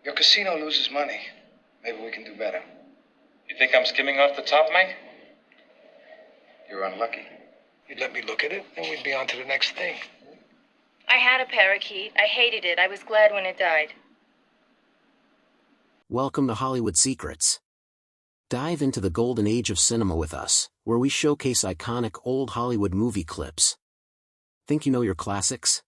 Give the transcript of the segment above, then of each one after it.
Your casino loses money. Maybe we can do better. You think I'm skimming off the top, Mike? You're unlucky. You'd let me look at it, and we'd be on to the next thing. I had a parakeet. I hated it. I was glad when it died. Welcome to Hollywood Secrets. Dive into the golden age of cinema with us, where we showcase iconic old Hollywood movie clips. Think you know your classics?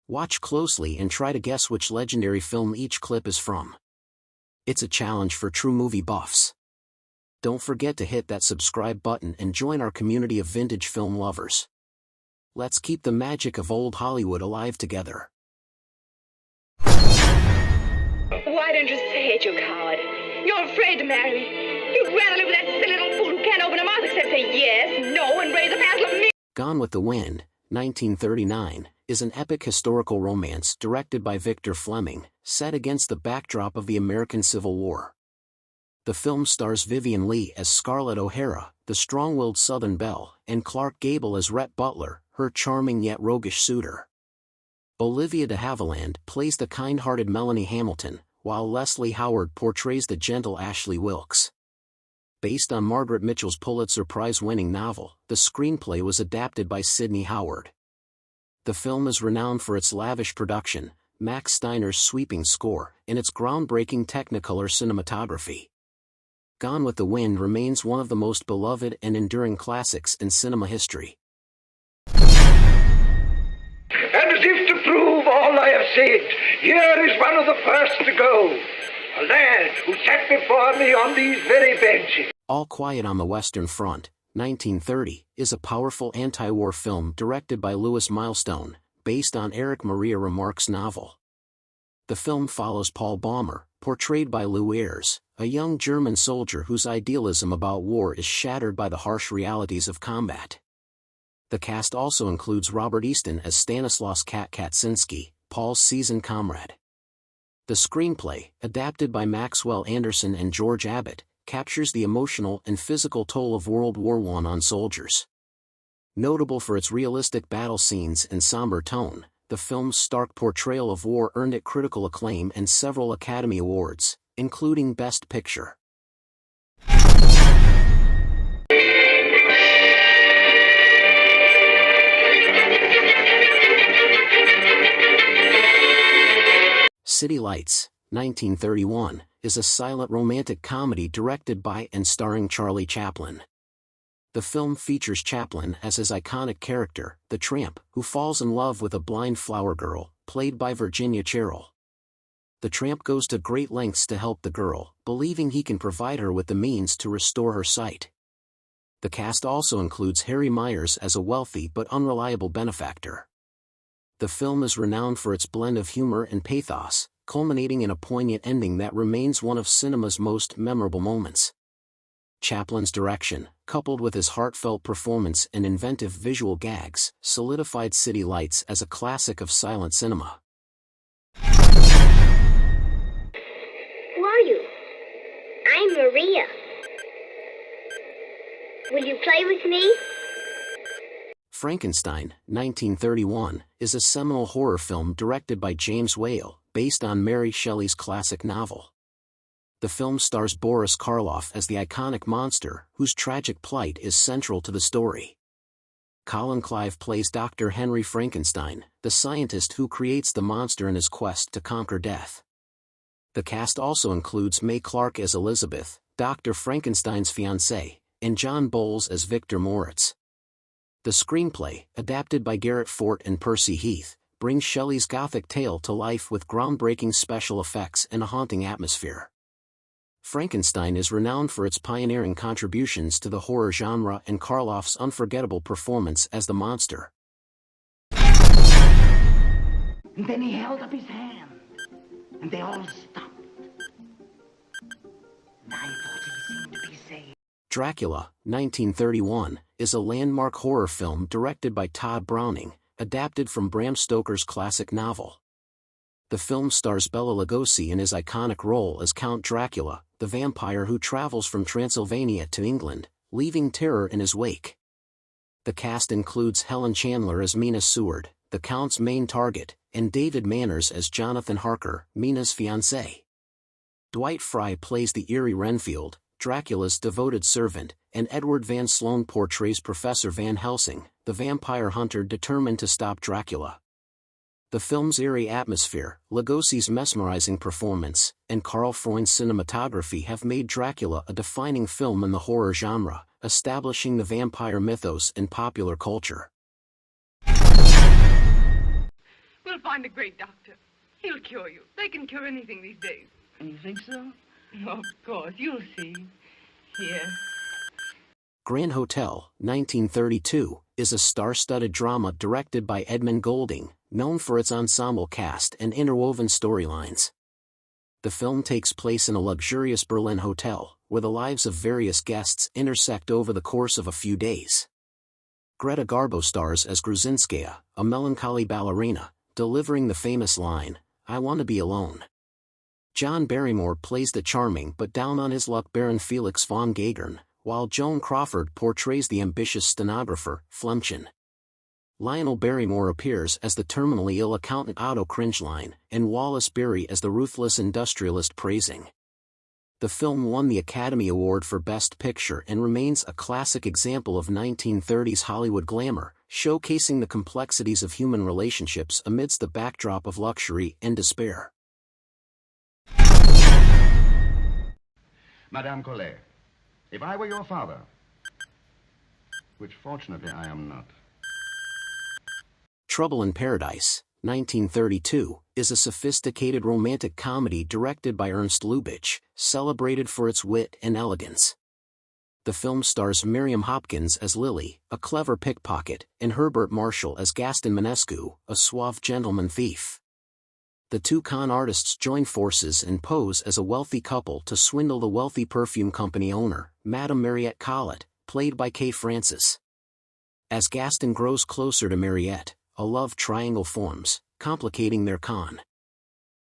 Watch closely and try to guess which legendary film each clip is from. It's a challenge for true movie buffs. Don't forget to hit that subscribe button and join our community of vintage film lovers. Let's keep the magic of old Hollywood alive together. Why don't you say it, you coward? You're afraid to marry me. You'd rather live with that silly little fool who can't open her mouth except say yes, no, and raise a passel of me. Gone with the Wind, 1939, is an epic historical romance directed by Victor Fleming, set against the backdrop of the American Civil War. The film stars Vivien Leigh as Scarlett O'Hara, the strong-willed Southern belle, and Clark Gable as Rhett Butler, her charming yet roguish suitor. Olivia de Havilland plays the kind-hearted Melanie Hamilton, while Leslie Howard portrays the gentle Ashley Wilkes. Based on Margaret Mitchell's Pulitzer Prize-winning novel, the screenplay was adapted by Sidney Howard. The film is renowned for its lavish production, Max Steiner's sweeping score, and its groundbreaking Technicolor cinematography. Gone with the Wind remains one of the most beloved and enduring classics in cinema history. And as if to prove all I have said, here is one of the first to go. A lad who sat before me on these very benches. All Quiet on the Western Front, 1930, is a powerful anti-war film directed by Louis Milestone, based on Erich Maria Remarque's novel. The film follows Paul Baumer, portrayed by Lou Ayres, a young German soldier whose idealism about war is shattered by the harsh realities of combat. The cast also includes Robert Easton as Stanislaus Kaczynski, Paul's seasoned comrade. The screenplay, adapted by Maxwell Anderson and George Abbott, captures the emotional and physical toll of World War I on soldiers. Notable for its realistic battle scenes and somber tone, the film's stark portrayal of war earned it critical acclaim and several Academy Awards, including Best Picture. City Lights, 1931, is a silent romantic comedy directed by and starring Charlie Chaplin. The film features Chaplin as his iconic character, the tramp, who falls in love with a blind flower girl, played by Virginia Cherrill. The tramp goes to great lengths to help the girl, believing he can provide her with the means to restore her sight. The cast also includes Harry Myers as a wealthy but unreliable benefactor. The film is renowned for its blend of humor and pathos, culminating in a poignant ending that remains one of cinema's most memorable moments. Chaplin's direction, coupled with his heartfelt performance and inventive visual gags, solidified City Lights as a classic of silent cinema. Who are you? I'm Maria. Will you play with me? Frankenstein, 1931, is a seminal horror film directed by James Whale, based on Mary Shelley's classic novel. The film stars Boris Karloff as the iconic monster, whose tragic plight is central to the story. Colin Clive plays Dr. Henry Frankenstein, the scientist who creates the monster in his quest to conquer death. The cast also includes Mae Clarke as Elizabeth, Dr. Frankenstein's fiancée, and John Bowles as Victor Moritz. The screenplay, adapted by Garrett Fort and Percy Heath, brings Shelley's Gothic tale to life with groundbreaking special effects and a haunting atmosphere. Frankenstein is renowned for its pioneering contributions to the horror genre and Karloff's unforgettable performance as the monster. Then he held up his hand, and they all stopped. And I thought he seemed to be saying, Dracula, 1931, is a landmark horror film directed by Todd Browning, adapted from Bram Stoker's classic novel. The film stars Bela Lugosi in his iconic role as Count Dracula, the vampire who travels from Transylvania to England, leaving terror in his wake. The cast includes Helen Chandler as Mina Seward, the Count's main target, and David Manners as Jonathan Harker, Mina's fiancé. Dwight Fry plays the eerie Renfield, Dracula's devoted servant, and Edward Van Sloan portrays Professor Van Helsing, the vampire hunter determined to stop Dracula. The film's eerie atmosphere, Lugosi's mesmerizing performance, and Carl Freund's cinematography have made Dracula a defining film in the horror genre, establishing the vampire mythos in popular culture. We'll find a great doctor. He'll cure you. They can cure anything these days. You think so? Of course, you'll see. Here. Grand Hotel, 1932, is a star-studded drama directed by Edmund Golding, known for its ensemble cast and interwoven storylines. The film takes place in a luxurious Berlin hotel, where the lives of various guests intersect over the course of a few days. Greta Garbo stars as Gruzinskaya, a melancholy ballerina, delivering the famous line, "I want to be alone." John Barrymore plays the charming but down-on-his-luck Baron Felix von Gagern, while Joan Crawford portrays the ambitious stenographer, Flemchen. Lionel Barrymore appears as the terminally ill accountant Otto Cringeline, and Wallace Beery as the ruthless industrialist Praising. The film won the Academy Award for Best Picture and remains a classic example of 1930s Hollywood glamour, showcasing the complexities of human relationships amidst the backdrop of luxury and despair. Madame Collet, if I were your father, which fortunately I am not. Trouble in Paradise, 1932, is a sophisticated romantic comedy directed by Ernst Lubitsch, celebrated for its wit and elegance. The film stars Miriam Hopkins as Lily, a clever pickpocket, and Herbert Marshall as Gaston Manescu, a suave gentleman thief. The two con artists join forces and pose as a wealthy couple to swindle the wealthy perfume company owner, Madame Mariette Collett, played by Kay Francis. As Gaston grows closer to Mariette, a love triangle forms, complicating their con.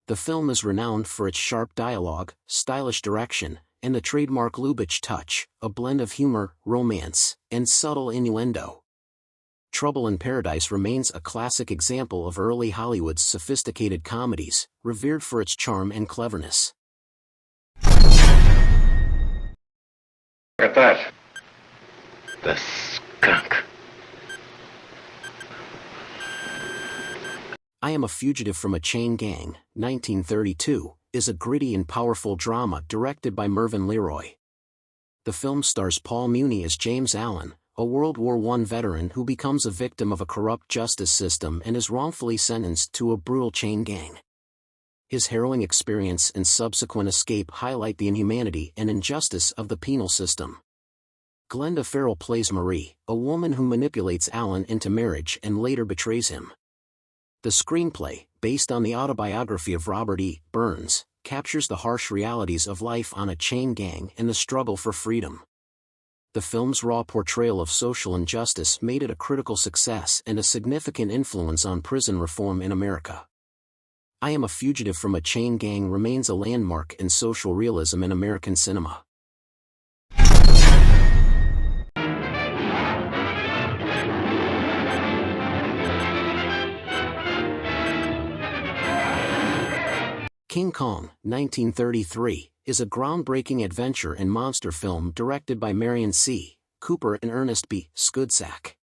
The film is renowned for its sharp dialogue, stylish direction, and the trademark Lubitsch touch, a blend of humor, romance, and subtle innuendo. Trouble in Paradise remains a classic example of early Hollywood's sophisticated comedies, revered for its charm and cleverness. Look at that. The skunk. I Am a Fugitive from a Chain Gang, 1932, is a gritty and powerful drama directed by Mervyn Leroy. The film stars Paul Muni as James Allen, a World War I veteran who becomes a victim of a corrupt justice system and is wrongfully sentenced to a brutal chain gang. His harrowing experience and subsequent escape highlight the inhumanity and injustice of the penal system. Glenda Farrell plays Marie, a woman who manipulates Allen into marriage and later betrays him. The screenplay, based on the autobiography of Robert E. Burns, captures the harsh realities of life on a chain gang and the struggle for freedom. The film's raw portrayal of social injustice made it a critical success and a significant influence on prison reform in America. I Am a Fugitive from a Chain Gang remains a landmark in social realism in American cinema. King Kong, 1933, is a groundbreaking adventure and monster film directed by Marion C. Cooper and Ernest B. Schoedsack.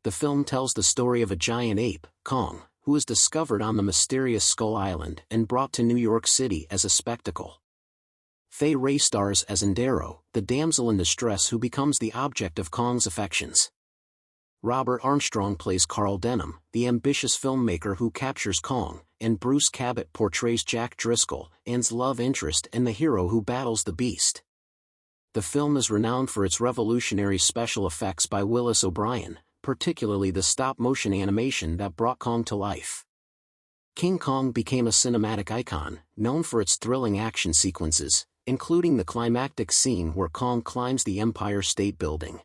The film tells the story of a giant ape, Kong, who is discovered on the mysterious Skull Island and brought to New York City as a spectacle. Fay Wray stars as Ndero, the damsel in distress who becomes the object of Kong's affections. Robert Armstrong plays Carl Denham, the ambitious filmmaker who captures Kong, and Bruce Cabot portrays Jack Driscoll, Anne's love interest and the hero who battles the beast. The film is renowned for its revolutionary special effects by Willis O'Brien, particularly the stop-motion animation that brought Kong to life. King Kong became a cinematic icon, known for its thrilling action sequences, including the climactic scene where Kong climbs the Empire State Building.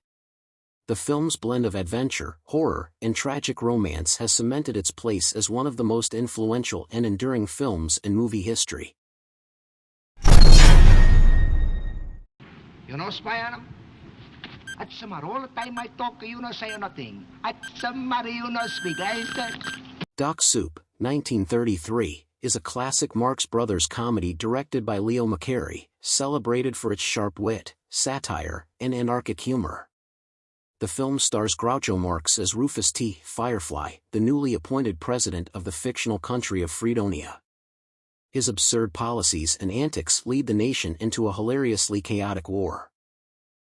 The film's blend of adventure, horror, and tragic romance has cemented its place as one of the most influential and enduring films in movie history. You know, spy on him? At samar, all the time I talk, you no say nothing. At samar, you no speak, I said. Duck Soup, 1933, is a classic Marx Brothers comedy directed by Leo McCarey, celebrated for its sharp wit, satire, and anarchic humor. The film stars Groucho Marx as Rufus T. Firefly, the newly appointed president of the fictional country of Fredonia. His absurd policies and antics lead the nation into a hilariously chaotic war.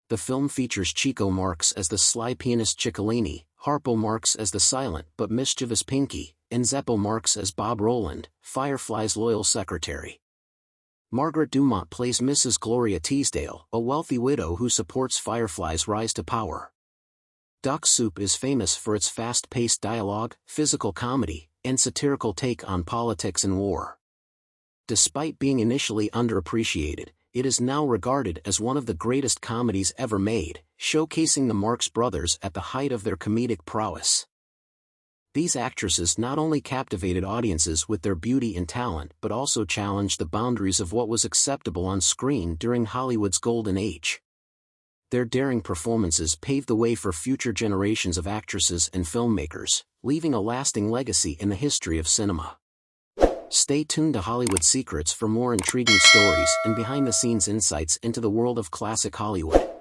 The film features Chico Marx as the sly pianist Ciccolini, Harpo Marx as the silent but mischievous Pinky, and Zeppo Marx as Bob Roland, Firefly's loyal secretary. Margaret Dumont plays Mrs. Gloria Teasdale, a wealthy widow who supports Firefly's rise to power. Duck Soup is famous for its fast-paced dialogue, physical comedy, and satirical take on politics and war. Despite being initially underappreciated, it is now regarded as one of the greatest comedies ever made, showcasing the Marx Brothers at the height of their comedic prowess. These actresses not only captivated audiences with their beauty and talent but also challenged the boundaries of what was acceptable on screen during Hollywood's golden age. Their daring performances paved the way for future generations of actresses and filmmakers, leaving a lasting legacy in the history of cinema. Stay tuned to Hollywood Secrets for more intriguing stories and behind-the-scenes insights into the world of classic Hollywood.